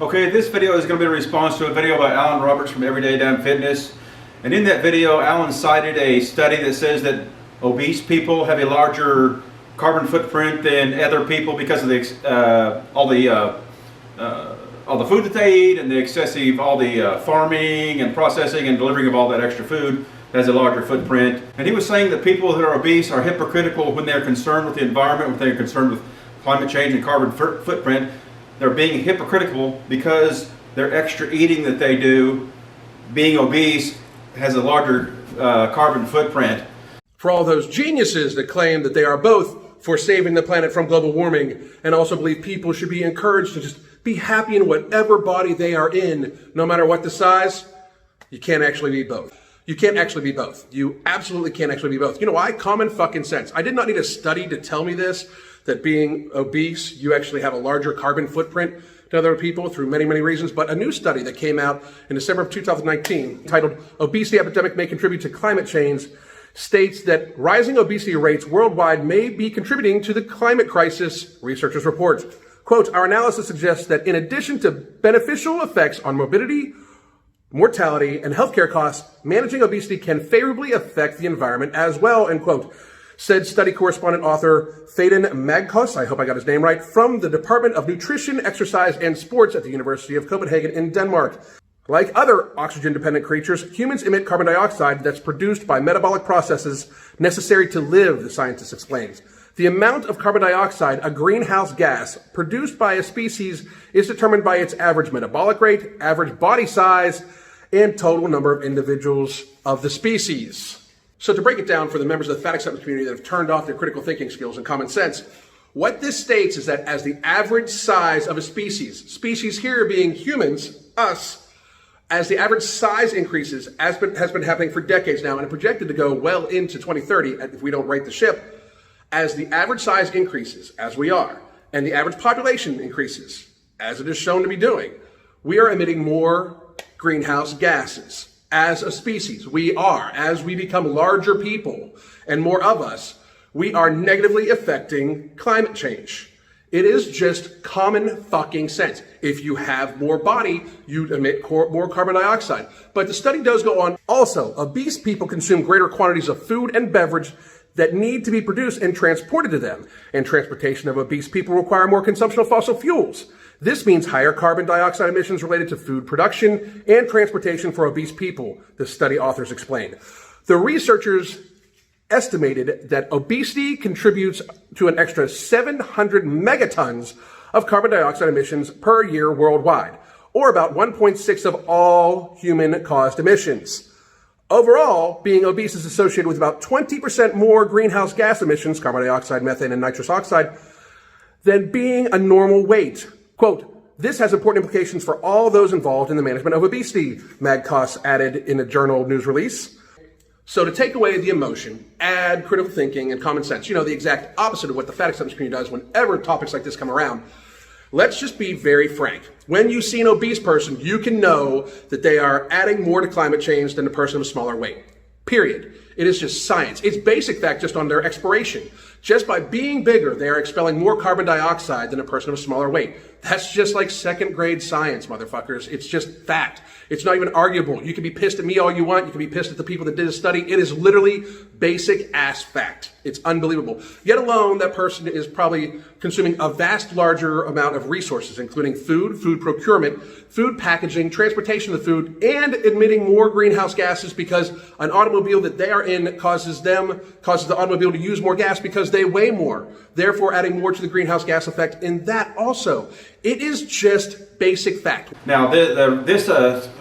Okay, this video is going to be a response to a video by Alan Roberts from Everyday Damn Fitness. And in that video, Alan cited a study that says that obese people have a larger carbon footprint than other people because of the all the food that they eat and the excessive, farming and processing and delivering of all that extra food has a larger footprint. And he was saying that people that are obese are hypocritical when they're concerned with the environment, when they're concerned with climate change and carbon footprint. They're being hypocritical because their extra eating that they do, being obese, has a larger carbon footprint. For all those geniuses that claim that they are both for saving the planet from global warming and also believe people should be encouraged to just be happy in whatever body they are in, no matter what the size, you can't actually be both. You can't actually be both. You absolutely can't actually be both. You know why? Common fucking sense. I did not need a study to tell me this, that being obese, you actually have a larger carbon footprint to other people through many, many reasons. But a new study that came out in December of 2019, titled Obesity Epidemic May Contribute to Climate Change, states that rising obesity rates worldwide may be contributing to the climate crisis, researchers report. Quote, our analysis suggests that in addition to beneficial effects on morbidity, mortality, and healthcare costs, managing obesity can favorably affect the environment as well, end quote. Said study correspondent author Faden Magkos, I hope I got his name right, from the Department of Nutrition, Exercise, and Sports at the University of Copenhagen in Denmark. Like other oxygen-dependent creatures, humans emit carbon dioxide that's produced by metabolic processes necessary to live, the scientist explains. The amount of carbon dioxide, a greenhouse gas, produced by a species is determined by its average metabolic rate, average body size, and total number of individuals of the species. So to break it down for the members of the fat acceptance community that have turned off their critical thinking skills and common sense, what this states is that as the average size of a species here being humans, us, as the average size increases, as has been happening for decades now, and projected to go well into 2030 if we don't right the ship, as the average size increases, as we are, and the average population increases, as it is shown to be doing, we are emitting more greenhouse gases. As a species, we are. As we become larger people and more of us, we are negatively affecting climate change. It is just common fucking sense. If you have more body, you emit more carbon dioxide. But the study does go on. Also, obese people consume greater quantities of food and beverage that need to be produced and transported to them. And transportation of obese people require more consumption of fossil fuels. This means higher carbon dioxide emissions related to food production and transportation for obese people, the study authors explained. The researchers estimated that obesity contributes to an extra 700 megatons of carbon dioxide emissions per year worldwide, or about 1.6 of all human-caused emissions. Overall, being obese is associated with about 20% more greenhouse gas emissions, carbon dioxide, methane, and nitrous oxide, than being a normal weight. Quote, this has important implications for all those involved in the management of obesity, Magkos added in a journal news release. So to take away the emotion, add critical thinking and common sense, the exact opposite of what the fat acceptance community does whenever topics like this come around. Let's just be very frank. When you see an obese person, you can know that they are adding more to climate change than a person of a smaller weight. Period. It is just science. It's basic fact just on their expiration. Just by being bigger, they are expelling more carbon dioxide than a person of a smaller weight. That's just like second grade science, motherfuckers. It's just fact. It's not even arguable. You can be pissed at me all you want. You can be pissed at the people that did the study. It is literally basic ass fact. It's unbelievable. Yet alone, that person is probably consuming a vast larger amount of resources, including food procurement, food packaging, transportation of food, and emitting more greenhouse gases because an automobile that they are in causes the automobile to use more gas because they weigh more, therefore adding more to the greenhouse gas effect in that also. It is just basic fact. Now, this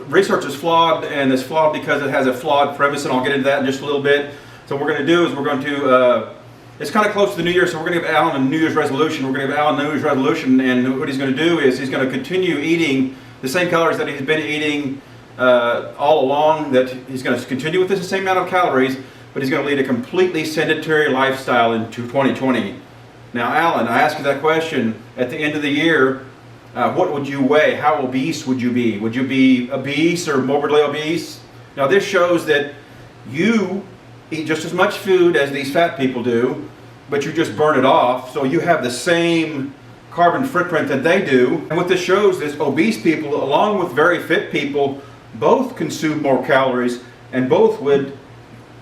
research is flawed, and it's flawed because it has a flawed premise, and I'll get into that in just a little bit. So what we're going to do is we're going to, it's kind of close to the New Year, so we're going to give Alan a New Year's resolution. We're going to give Alan a New Year's resolution, and what he's going to do is he's going to continue eating the same calories that he's been eating all along, that he's going to continue with the same amount of calories, but he's going to lead a completely sedentary lifestyle into 2020. Now, Alan, I asked you that question at the end of the year. What would you weigh? How obese would you be? Would you be obese or morbidly obese? Now, this shows that you eat just as much food as these fat people do, but you just burn it off, so you have the same carbon footprint than they do. And what this shows is obese people, along with very fit people, both consume more calories and both would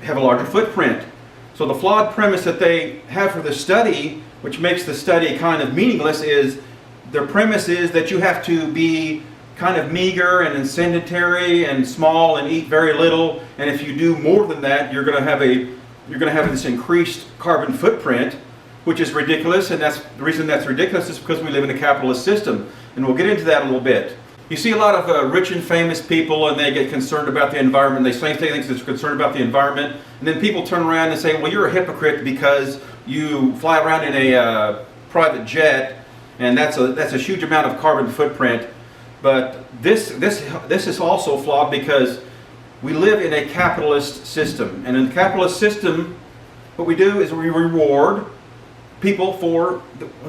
have a larger footprint. So the flawed premise that they have for the study, which makes the study kind of meaningless, is their premise is that you have to be kind of meager and sedentary and small and eat very little, and if you do more than that, you're going to have this increased carbon footprint, which is ridiculous. And that's the reason that's ridiculous is because we live in a capitalist system, and we'll get into that a little bit. You see a lot of rich and famous people, and they get concerned about the environment. They say things that's concerned about the environment, and then people turn around and say, well, you're a hypocrite because you fly around in a private jet, and that's a huge amount of carbon footprint. But this is also flawed because we live in a capitalist system, and in the capitalist system, what we do is we reward people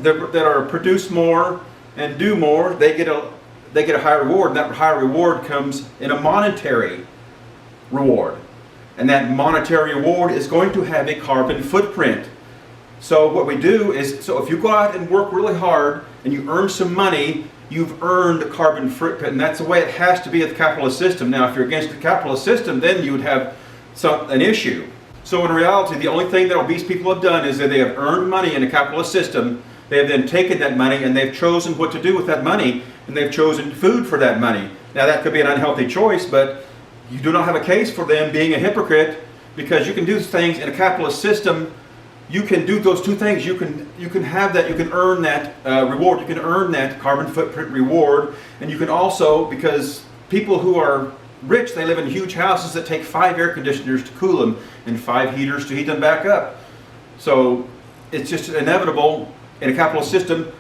that are produce more and do more. They get a higher reward, and that higher reward comes in a monetary reward. And that monetary reward is going to have a carbon footprint. So what we do is, so if you go out and work really hard and you earn some money, you've earned a carbon footprint, and that's the way it has to be with the capitalist system. Now, if you're against the capitalist system, then you would have an issue. So in reality, the only thing that obese people have done is that they have earned money in a capitalist system. They have then taken that money and they've chosen what to do with that money, and they've chosen food for that money. Now that could be an unhealthy choice, but you do not have a case for them being a hypocrite, because you can do things in a capitalist system. You can do those two things. You can have that. You can earn that reward. You can earn that carbon footprint reward, and you can also, because people who are rich, they live in huge houses that take 5 air conditioners to cool them and 5 heaters to heat them back up. So it's just inevitable in a capitalist system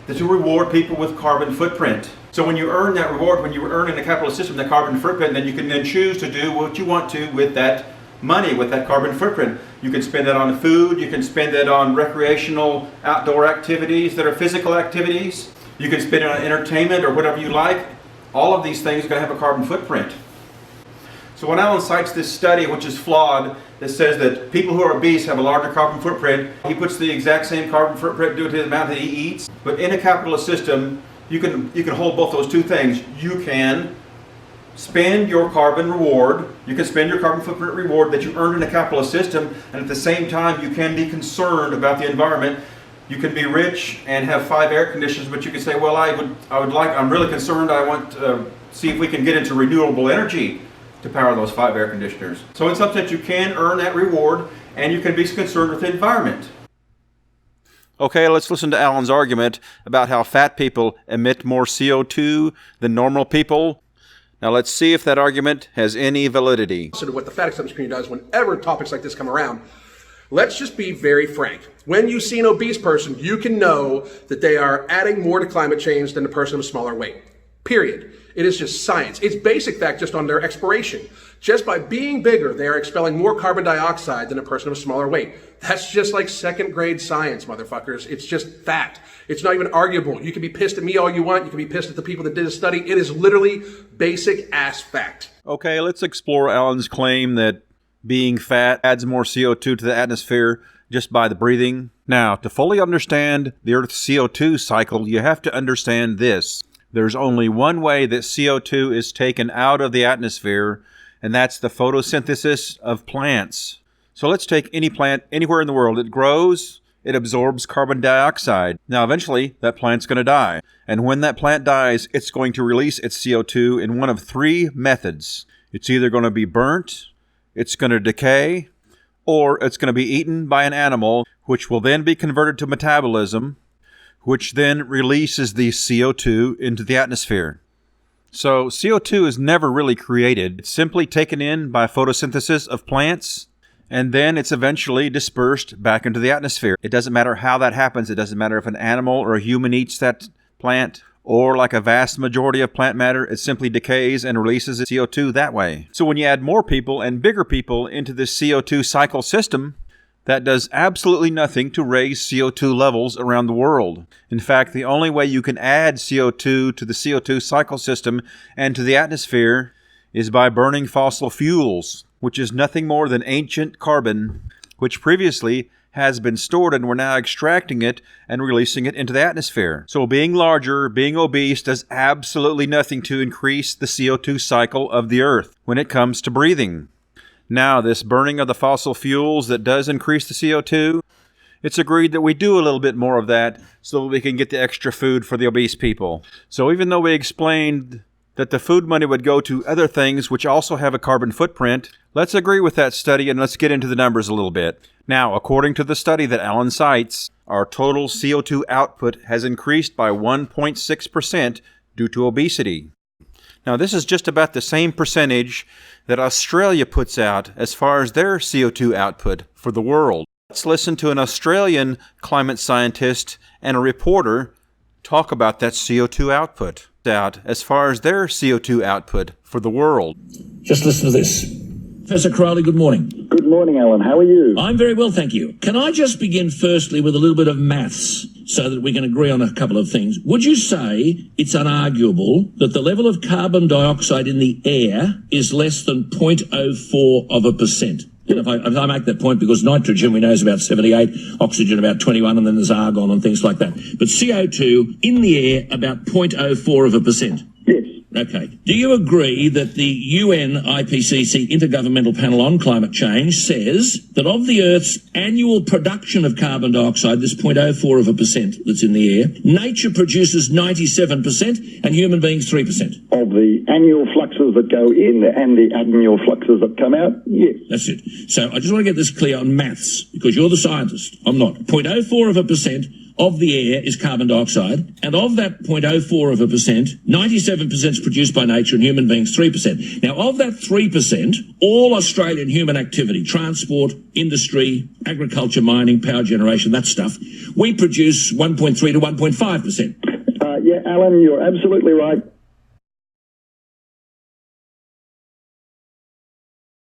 that you reward people with carbon footprint. So when you earn that reward, when you earn in the capitalist system the carbon footprint, then you can then choose to do what you want to with that money, with that carbon footprint. You can spend that on food, you can spend it on recreational outdoor activities that are physical activities, you can spend it on entertainment or whatever you like. All of these things are going to have a carbon footprint. So when Alan cites this study, which is flawed, that says that people who are obese have a larger carbon footprint, he puts the exact same carbon footprint due to the amount that he eats. But in a capitalist system, you can hold both those two things. You can spend your carbon reward, you can spend your carbon footprint reward that you earned in a capitalist system, and at the same time you can be concerned about the environment. You can be rich and have 5 air conditioners, but you can say, well, I'm really concerned, I want to see if we can get into renewable energy to power those 5 air conditioners. So in some sense you can earn that reward, and you can be concerned with the environment. Okay, let's listen to Alan's argument about how fat people emit more CO2 than normal people. Now let's see if that argument has any validity. So what the fat acceptance community does whenever topics like this come around, let's just be very frank. When you see an obese person, you can know that they are adding more to climate change than a person of smaller weight. Period. It is just science. It's basic fact just on their expiration. Just by being bigger, they are expelling more carbon dioxide than a person of smaller weight. That's just like 2nd grade science, motherfuckers. It's just fact. It's not even arguable. You can be pissed at me all you want. You can be pissed at the people that did the study. It is literally basic ass fact. Okay, let's explore Alan's claim that being fat adds more CO2 to the atmosphere just by the breathing. Now, to fully understand the Earth's CO2 cycle, you have to understand this. There's only one way that CO2 is taken out of the atmosphere, and that's the photosynthesis of plants. So let's take any plant anywhere in the world. It grows, it absorbs carbon dioxide. Now eventually, that plant's going to die. And when that plant dies, it's going to release its CO2 in one of 3 methods. It's either going to be burnt, it's going to decay, or it's going to be eaten by an animal, which will then be converted to metabolism, which then releases the CO2 into the atmosphere. So CO2 is never really created. It's simply taken in by photosynthesis of plants, and then it's eventually dispersed back into the atmosphere. It doesn't matter how that happens. It doesn't matter if an animal or a human eats that plant, or like a vast majority of plant matter, it simply decays and releases its CO2 that way. So when you add more people and bigger people into this CO2 cycle system, that does absolutely nothing to raise CO2 levels around the world. In fact, the only way you can add CO2 to the CO2 cycle system and to the atmosphere is by burning fossil fuels, which is nothing more than ancient carbon, which previously has been stored and we're now extracting it and releasing it into the atmosphere. So being larger, being obese does absolutely nothing to increase the CO2 cycle of the earth when it comes to breathing. Now, this burning of the fossil fuels that does increase the CO2, it's agreed that we do a little bit more of that so that we can get the extra food for the obese people. So even though we explained that the food money would go to other things which also have a carbon footprint, let's agree with that study and let's get into the numbers a little bit. Now, according to the study that Alan cites, our total CO2 output has increased by 1.6% due to obesity. Now, this is just about the same percentage that Australia puts out as far as their CO2 output for the world. Let's listen to an Australian climate scientist and a reporter talk about that CO2 output as far as their CO2 output for the world. Just listen to this. Professor Crowley, good morning. Good morning, Alan. How are you? I'm very well, thank you. Can I just begin firstly with a little bit of maths so that we can agree on a couple of things? Would you say it's unarguable that the level of carbon dioxide in the air is less than 0.04%? And if I make that point, because nitrogen we know is about 78, oxygen about 21, and then there's argon and things like that. But CO2 in the air about 0.04%. Yes. Okay. Do you agree that the UN IPCC Intergovernmental Panel on Climate Change says that of the Earth's annual production of carbon dioxide, this 0.04% that's in the air, nature produces 97% and human beings 3%? Of the annual fluxes that go in and the annual fluxes that come out, yes. That's it. So I just want to get this clear on maths, because you're the scientist. I'm not. 0.04% of the air is carbon dioxide, and of that 0.04%, 97% is produced by nature and human beings 3%. Now, of that 3%, all Australian human activity, transport, industry, agriculture, mining, power generation, that stuff, we produce 1.3 to 1.5%. Yeah, Alan, you're absolutely right.